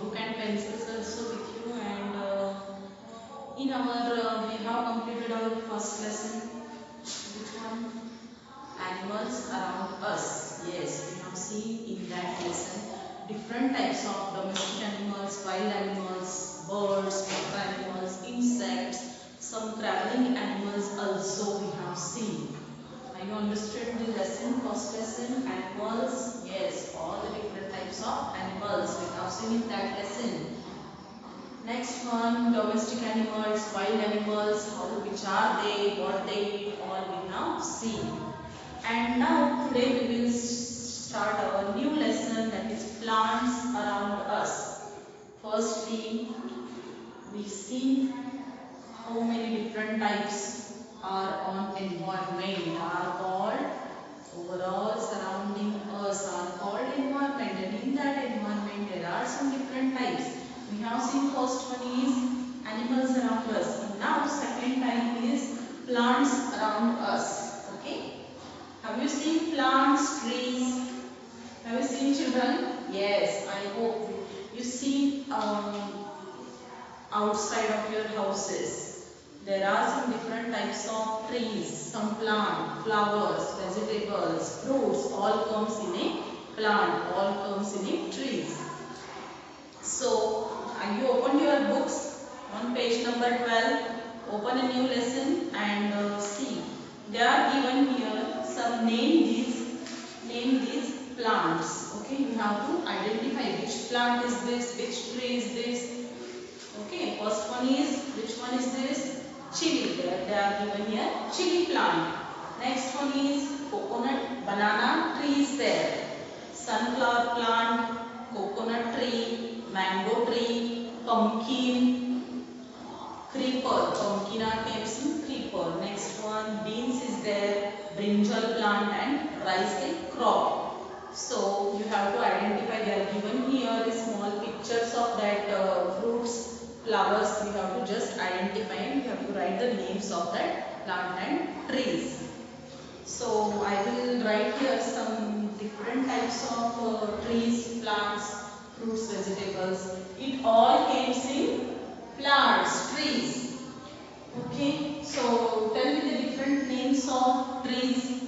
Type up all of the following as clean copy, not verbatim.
book and pencils also with you, and in our we have completed our first lesson. Which one? Animals around us. Yes, we have seen in that lesson different types of domestic animals, wild animals, birds, water animals, insects, some traveling animals also we have seen. Are you understood the lesson, first lesson, animals? Yes, all the different types of animals we have seen in that lesson. Next one, domestic animals, wild animals, how, which are they, what they eat, all we have seen. And now today we will start our new lesson, that is plants around us. Firstly, we see how many different types are on environment are called overall surrounding us are called environment, and in that environment there are some different types. We have seen first one is animals around us, and now second type is plants around us. Okay, have you seen plants, trees? Have you seen children? Yes, I hope you see outside of your houses. There are some different types of trees, some plant, flowers, vegetables, fruits, all comes in a plant, all comes in a trees. So, you open your books on page number 12, open a new lesson and see. They are given here some name these plants. Okay, you have to identify which plant is this, which tree is this. Okay, first one is, which one is this? Chili. They are given here chili plant. Next one is coconut, banana tree is there. Sunflower plant, coconut tree, mango tree, pumpkin, creeper. Pumpkin are names in creeper. Next one, beans is there, brinjal plant and rice crop. So you have to identify. They are given here the small pictures of that fruits, flowers. We have to just identify and we have to write the names of that plant and trees. So I will write here some different types of trees, plants, fruits, vegetables. It all comes in plants, trees. Okay, so tell me the different names of trees.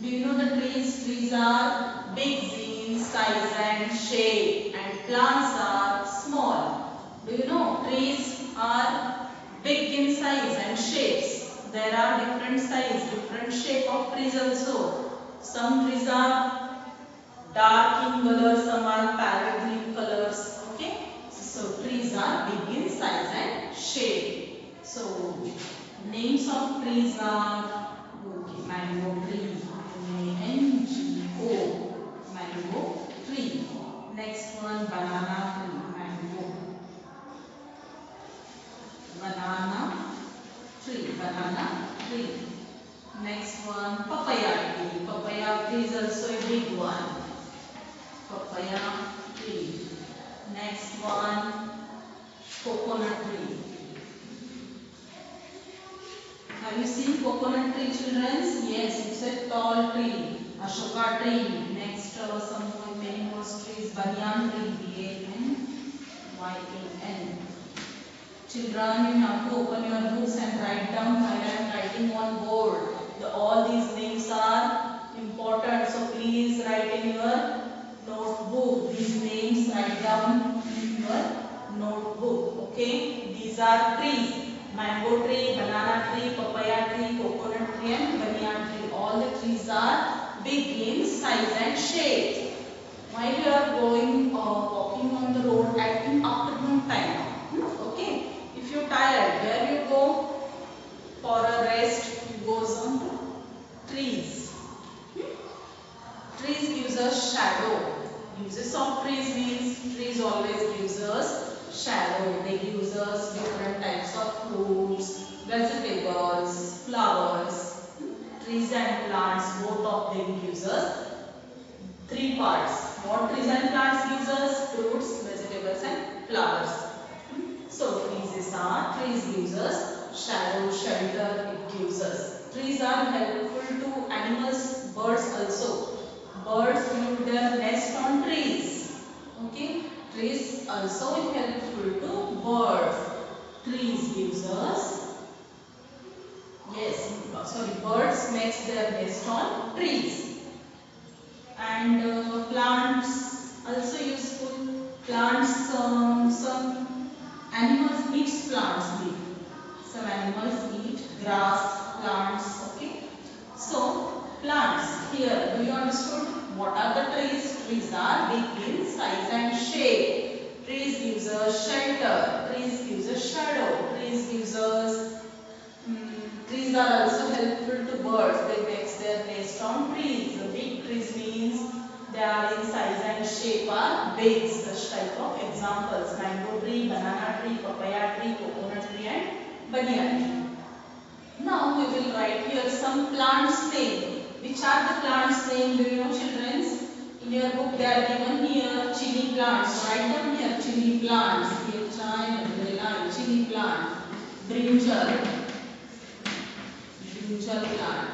Do you know the trees? Trees are big in size and shape, and plants are small. Do you know trees are big in size and shapes? There are different size, different shape of trees also. Some trees are dark in color, some are parrot green colors. Okay, so trees are big in size and shape. So names of trees are okay, mango tree, mango, mango tree. Next one, banana tree, mango, banana tree, banana tree. Next one, papaya tree. Papaya tree is also a big one. Papaya tree. Next one, coconut tree. Have you seen coconut tree, children? Yes, it's a tall tree. Ashoka tree. Next, some many more trees. Banyan tree. B-A-N-Y-A-N. Children, you have to open your books and write down while I am writing on board. All these names are important, so please write in your notebook. These names write down in your notebook. Okay, these are trees: mango tree, banana tree, papaya tree, coconut tree, and banyan tree. All the trees are big in size and shape. While you are going walking on the road at in afternoon time, okay, if you tired, where you go for a rest, you goes on to trees. Trees gives us shadow. Uses of trees means trees always gives us shadow. They gives us different types of fruits, vegetables, flowers. Trees and plants, both of them gives us three parts. What trees and plants gives us? Fruits, vegetables and flowers. So trees gives us shadow, shelter, it gives us. Trees are helpful to animals, birds also. Birds build their nest on trees. Okay, trees also helpful to birds. Trees gives us, yes, sorry, birds makes their nest on trees. And plants also useful. Plants, some animals eat plants. Some animals eat grass, plants. Okay. So plants here. Do you understood? What are the trees? Trees are big in size and shape. Trees gives us shelter. Trees gives us shadow. Trees gives us trees are also helpful to birds. They make their nest on trees. The big trees means they are in size and shape are big. Such type of examples: mango tree, banana tree, papaya tree, coconut tree, and banyan tree. Now we will write here some plants name. Which are the plants name? Do you know, children? In your book they are given here chili plants. So write down here chili plants. Here chili plant, brinjal. Brinjal plant.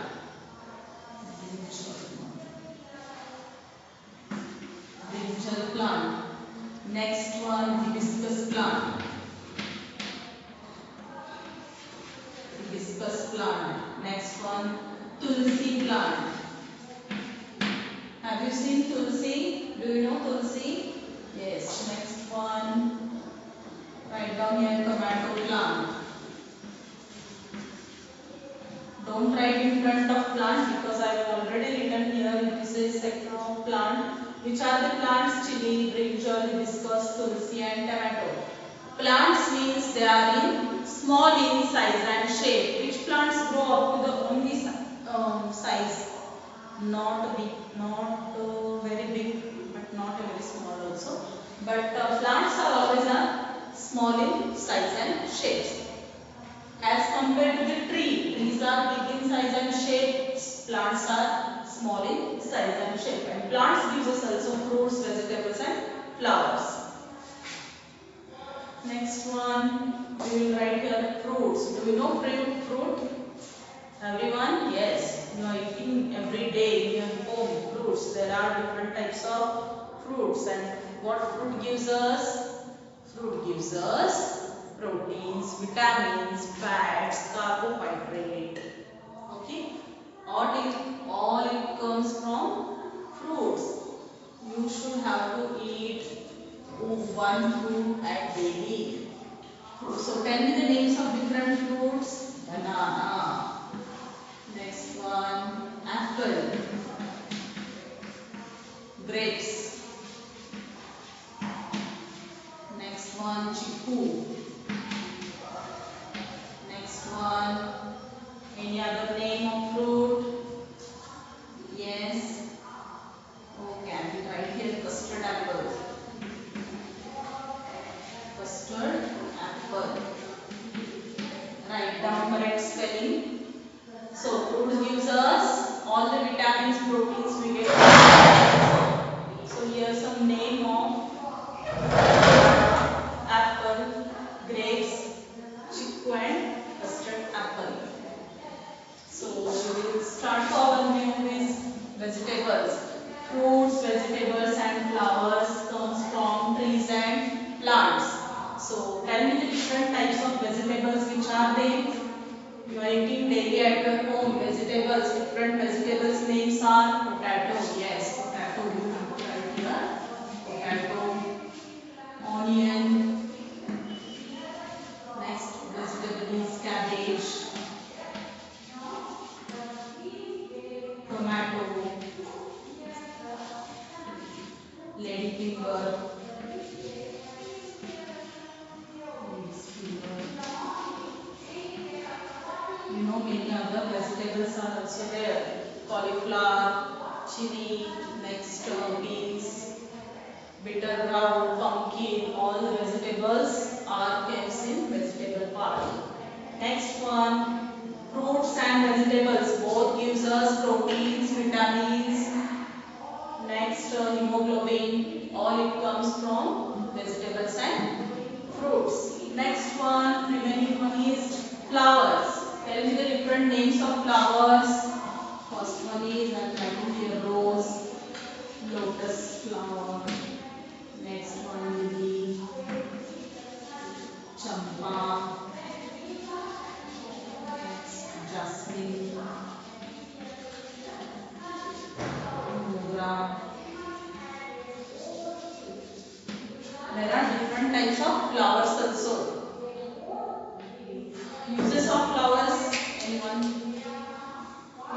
Brinjal plant. Next one, hibiscus plant. Hibiscus plant. Next one, tulsi plant. Have you seen tulsi? Do you know tulsi? Yes. Next one, write down here tomato plant. Don't write in front of plant because I have already written here. This is sector of plant. Which are the plants? Chili, brinjal, hibiscus, tulsi, and tomato. Plants means they are in small in size and shape. Which plants grow up to the only size? Not big, not very big, but not very small also. But plants are always small in size and shapes. As compared to the tree, trees are big in size and shape, plants are small in size and shape. And plants gives us also fruits, vegetables and flowers. Next one, we will write here fruits. Do you know fruit? Everyone? Yes. You are eating every day in your home fruits. There are different types of fruits. And what fruit gives us? Fruit gives us proteins, vitamins, fats, carbohydrate. Okay? All it comes from fruits. You should have to eat one fruit a day. So tell me the names of different fruits. Banana. Next one, apple. Grapes. Next one, chiku. Next one, any other name of fruit? Yes. Okay, I will write here custard apple. Custard apple. Write down correct spelling. So fruit gives us all the vitamins, proteins we get. So here some name of apple, grapes, chiku and custard apple. So we will start our new with vegetables. Fruits, vegetables and flowers comes from trees and plants. So tell me the different types of vegetables which are there. You are eating daily at your home. Vegetables, different vegetables names are potato. Yes, potato. You have to write here. Potato, onion. Next vegetable is cabbage, tomato, ladyfinger. You know many other vegetables are also there. Cauliflower, chili, next beans, bitter gourd, pumpkin, all the vegetables are kept in vegetable part. Next one, fruits and vegetables both gives us proteins, vitamins, next hemoglobin, all it comes from vegetables and fruits. Next one, remaining one is flowers. Tell me the different names of flowers. First one is, I am writing here, rose, lotus flower. Next one, lily, different types of flowers also. Uses of flowers, anyone?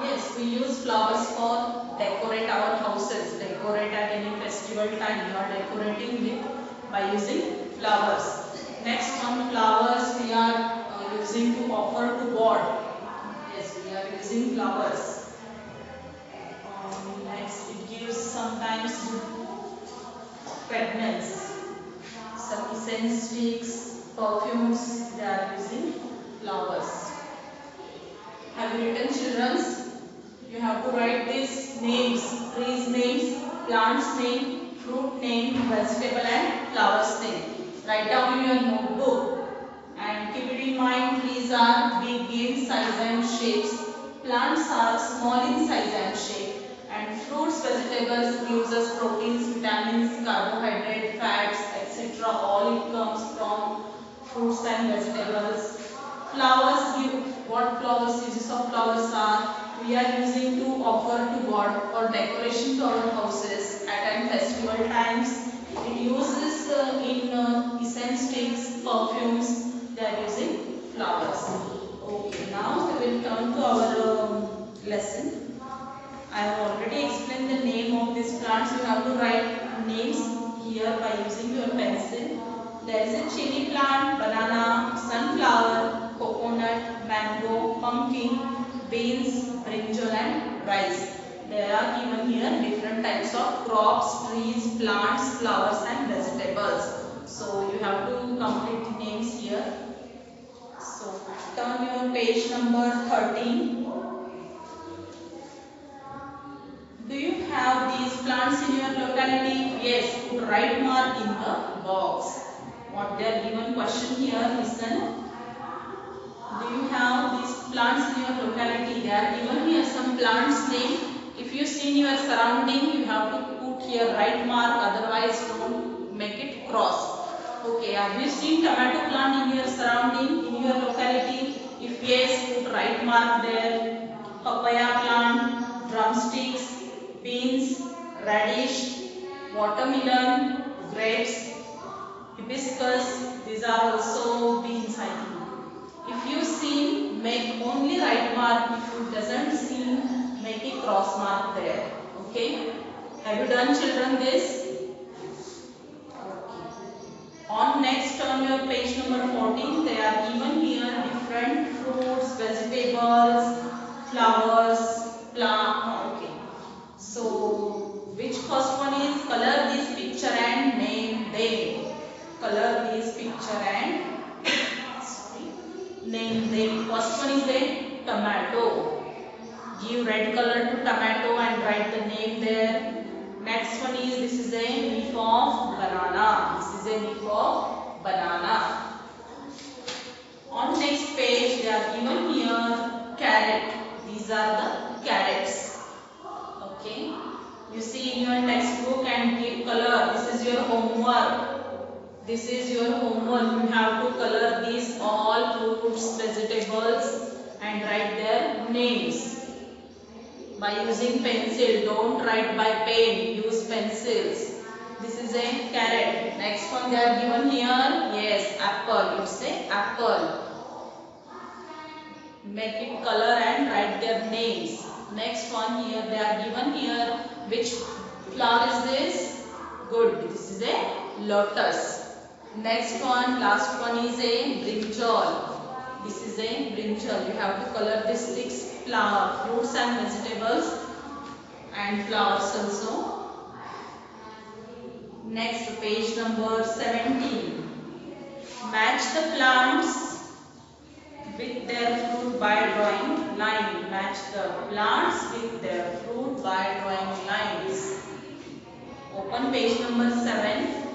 Yes, we use flowers for decorate our houses, decorate at any festival time. We are decorating with by using flowers. Next one, flowers we are using to offer to God. Yes, we are using flowers. Next, it gives sometimes fragrance. Some incense sticks, perfumes, they are using flowers. Have you written, children's? You have to write these names, trees names, plants name, fruit name, vegetable and flowers name. Write down in your notebook and keep it in mind, trees are big in size and shapes, plants are small in size and shape, and fruits, vegetables gives us proteins, vitamins, carbohydrate, fats, etc. All it comes from fruits and vegetables. Flowers give what flowers, uses of flowers are we are using to offer to God or decoration to our houses at festival times. It uses in incense sticks, perfumes, they are using flowers. Okay, now we will come to our lesson. I have already explained the name of these plants. You have to write names here by using your pencil. There is a chili plant, banana, sunflower, coconut, mango, pumpkin, beans, brinjal and rice. There are given here different types of crops, trees, plants, flowers and vegetables. So you have to complete the names here. So turn your page number 13. Do you have these plants in your locality? Yes, put right mark in the box. What they are given question here, listen. Do you have these plants in your locality? They are given here some plants name. If you see in your surrounding, you have to put here right mark, otherwise don't make it cross. Okay, have you seen tomato plant in your surrounding, in your locality? If yes, put right mark there. Papaya plant, drumsticks, beans, radish, watermelon, grapes, hibiscus, these are also beans I think. If you see, make only right mark. If you doesn't see, make a cross mark there. Okay. Have you done, children, this? On next on your page number 14, they are given here different fruits, vegetables, flowers, plant. Okay. So, which first one is color this picture and name them. Color this picture and name them. First one is a tomato. Give red color to tomato and write the name there. Next one is, this is a leaf of banana. This is a leaf of banana. On next page, they are given here carrot. These are the carrots. Okay. You see in your textbook and give color. This is your homework. This is your homework. You have to color these all fruits, vegetables and write their names. By using pencil, don't write by pen, use pencils. This is a carrot. Next one they are given here. Yes, apple. It's a apple. Make it color and write their names. Next one here they are given here. Which flower is this? Good. This is a lotus. Next one, last one is a brinjal. This is a brinjal. You have to color this 6 flower, fruits and vegetables and flowers also. Next, page number 17. Match the plants with their fruit by drawing line. Match the plants with their fruit by drawing lines. Open page number 7.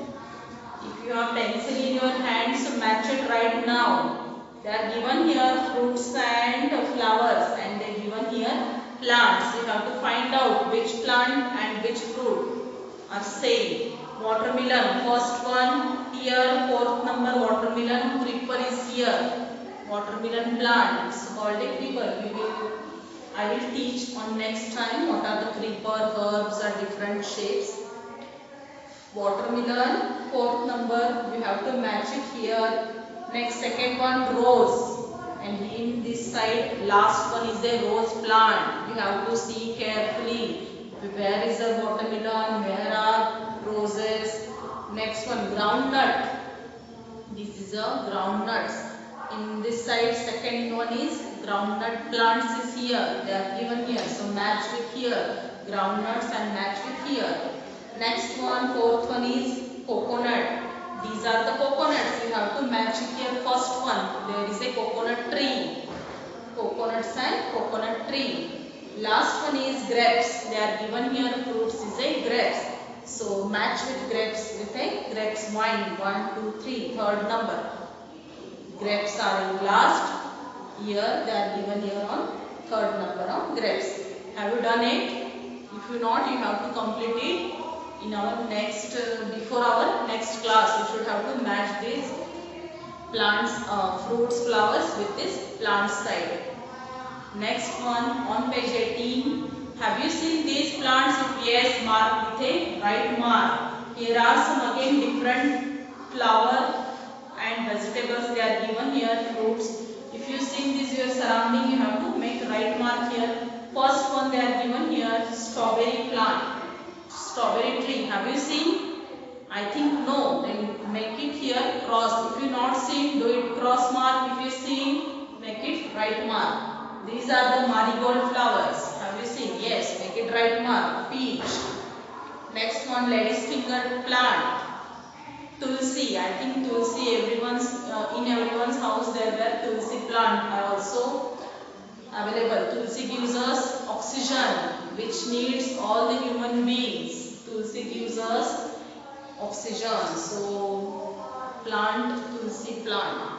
If you have pencil in your hand, so match it right now. They are given here fruits and flowers and they are given here plants. You have to find out which plant and which fruit are same. Watermelon, first one here, 4th number watermelon, creeper is here. Watermelon plant, it's called a creeper. I will teach on next time what are the creeper, herbs are different shapes. Watermelon, fourth number, you have to match it here. Next, second one, rose. And in this side, last one is a rose plant. You have to see carefully. Where is the watermelon? Where are roses? Next one, groundnut. This is a groundnuts. In this side, second one is groundnut plants is here. They are given here. So match with here. Groundnuts and match with here. Next one, fourth one is coconut. These are the coconuts. You have to match it here. First one, there is a coconut tree. Coconuts and coconut tree. Last one is grapes. They are given here. Fruits is a grapes. So match with grapes with a grapes wine. 1, 2, 3. Third number. Grapes are in last. Here they are given here on third number of grapes. Have you done it? If you not, you have to complete it in our next before our next class. You should have to match these plants, fruits, flowers with this plant side. Next one on page 18. Have you seen these plants? If yes, mark with a right mark. Here are some again different flower and vegetables. They are given here, fruits. If you see this your surrounding, you have to make right mark here. First one they are given here, strawberry plant, strawberry tree. Have you seen? I think no. Then make it here cross. If you not seen, do it cross mark. If you seen, make it right mark. These are the marigold flowers. Have you seen? Yes, make it right mark. Peach. Next one, lady's finger plant. Tulsi. I think Tulsi, in everyone's house there were Tulsi plant are also available. Tulsi gives us oxygen, which needs all the human beings. Tulsi gives us oxygen. So plant, Tulsi plant.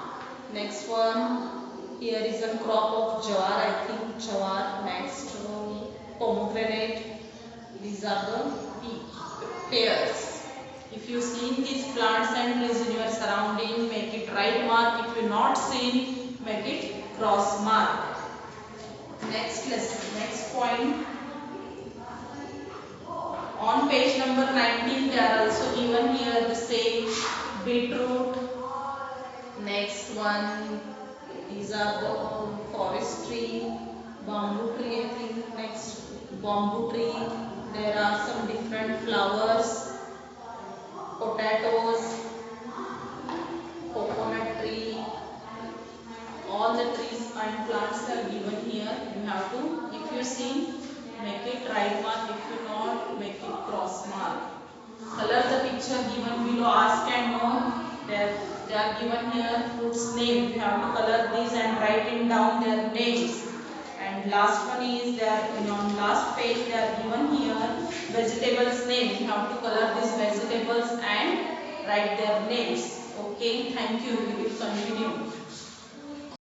Next one, here is a crop of jawar. I think jawar. Next, pomegranate. These are the pears. If you seen these plants and trees in your surrounding, make it right mark. If you not seen, make it cross mark. Next lesson, next point. On page number 19, they are also given here the same beetroot. Next one, these are the forest tree, bamboo tree. I think next bamboo tree. There are some different flowers. Potatoes, coconut tree, all the trees and plants are given here. You have to, if you see, make it right mark. If you not, make it cross mark. Color the picture given below. Ask and know. They are given here fruits name. You have to color these and write in down their names. And last one is there on last page they are given here vegetables name. You have to color these vegetables and write their names. Okay, thank you. We will continue.